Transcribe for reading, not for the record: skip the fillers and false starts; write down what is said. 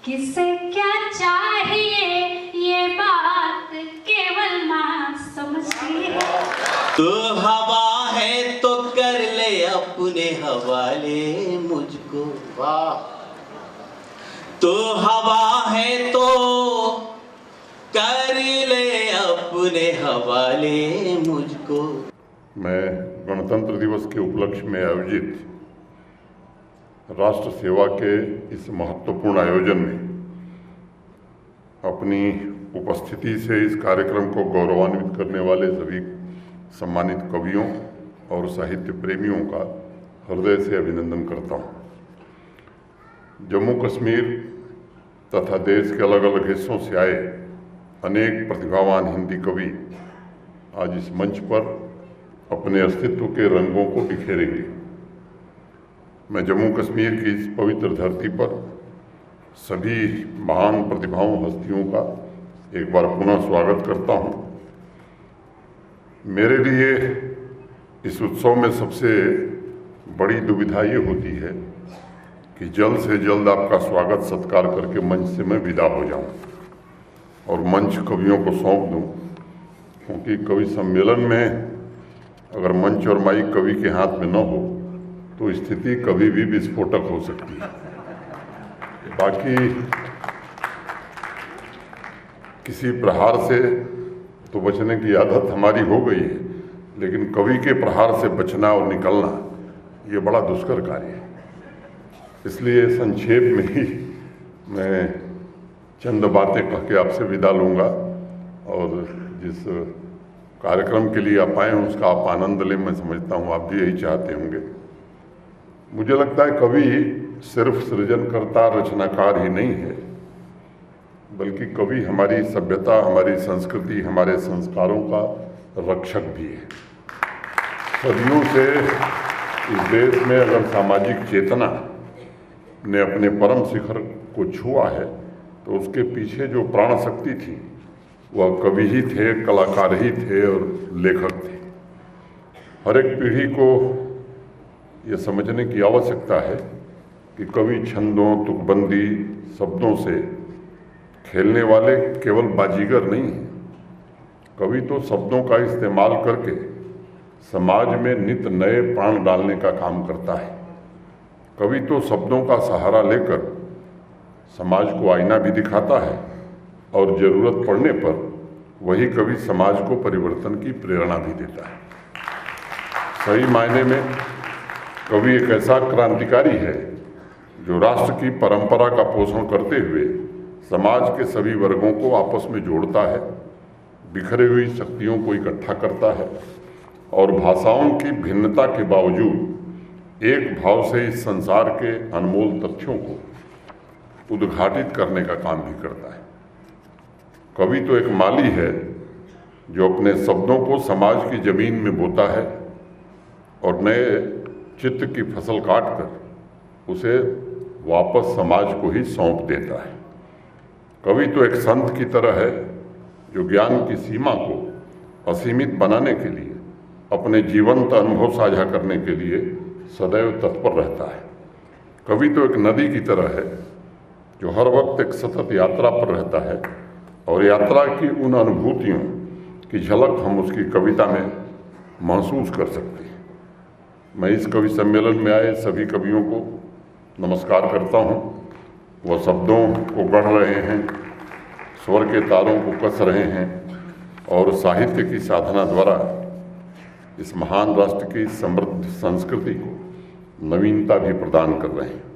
किसे क्या चाहिए ये बात केवल माँ समझती है। तो हवा है तो कर ले अपने हवाले मुझको, वाह। तो हवा है तो कर ले अपने हवाले मुझको। मैं गणतंत्र दिवस के उपलक्ष्य में आयोजित राष्ट्र सेवा के इस महत्वपूर्ण आयोजन में अपनी उपस्थिति से इस कार्यक्रम को गौरवान्वित करने वाले सभी सम्मानित कवियों और साहित्य प्रेमियों का हृदय से अभिनंदन करता हूँ। जम्मू कश्मीर तथा देश के अलग अलग हिस्सों से आए अनेक प्रतिभावान हिंदी कवि आज इस मंच पर अपने अस्तित्व के रंगों को बिखेरेंगे। मैं जम्मू कश्मीर की इस पवित्र धरती पर सभी महान प्रतिभाओं हस्तियों का एक बार पुनः स्वागत करता हूं। मेरे लिए इस उत्सव में सबसे बड़ी दुविधा ये होती है कि जल्द से जल्द आपका स्वागत सत्कार करके मंच से मैं विदा हो जाऊं और मंच कवियों को सौंप दूं, क्योंकि कवि सम्मेलन में अगर मंच और माइक कवि के हाथ में न हो तो स्थिति कभी भी विस्फोटक हो सकती है। बाकी किसी प्रहार से तो बचने की आदत हमारी हो गई है, लेकिन कवि के प्रहार से बचना और निकलना ये बड़ा दुष्कर कार्य है। इसलिए संक्षेप में ही मैं चंद बातें कह के आपसे विदा लूँगा और जिस कार्यक्रम के लिए आप आए हैं उसका आप आनंद लें। मैं समझता हूँ आप भी यही चाहते होंगे। मुझे लगता है कवि सिर्फ सृजनकर्ता रचनाकार ही नहीं है, बल्कि कवि हमारी सभ्यता, हमारी संस्कृति, हमारे संस्कारों का रक्षक भी है। सदियों से इस देश में अगर सामाजिक चेतना ने अपने परम शिखर को छुआ है तो उसके पीछे जो प्राण शक्ति थी वह कवि ही थे, कलाकार ही थे और लेखक थे। हर एक पीढ़ी को ये समझने की आवश्यकता है कि कवि छंदों, तुकबंदी, शब्दों से खेलने वाले केवल बाजीगर नहीं हैं। कवि तो शब्दों का इस्तेमाल करके समाज में नित नए प्राण डालने का काम करता है। कवि तो शब्दों का सहारा लेकर समाज को आईना भी दिखाता है और ज़रूरत पड़ने पर वही कवि समाज को परिवर्तन की प्रेरणा भी देता है। सही मायने में कवि एक ऐसा क्रांतिकारी है जो राष्ट्र की परंपरा का पोषण करते हुए समाज के सभी वर्गों को आपस में जोड़ता है, बिखरी हुई शक्तियों को इकट्ठा करता है और भाषाओं की भिन्नता के बावजूद एक भाव से इस संसार के अनमोल तथ्यों को उद्घाटित करने का काम भी करता है। कवि तो एक माली है जो अपने शब्दों को समाज की जमीन में बोता है और नए चित्त की फसल काटकर उसे वापस समाज को ही सौंप देता है। कवि तो एक संत की तरह है जो ज्ञान की सीमा को असीमित बनाने के लिए, अपने जीवंत अनुभव साझा करने के लिए सदैव तत्पर रहता है। कवि तो एक नदी की तरह है जो हर वक्त एक सतत यात्रा पर रहता है और यात्रा की उन अनुभूतियों की झलक हम उसकी कविता में महसूस कर सकते हैं। मैं इस कवि सम्मेलन में आए सभी कवियों को नमस्कार करता हूँ। वह शब्दों को गढ़ रहे हैं, स्वर के तारों को कस रहे हैं और साहित्य की साधना द्वारा इस महान राष्ट्र की समृद्ध संस्कृति को नवीनता भी प्रदान कर रहे हैं।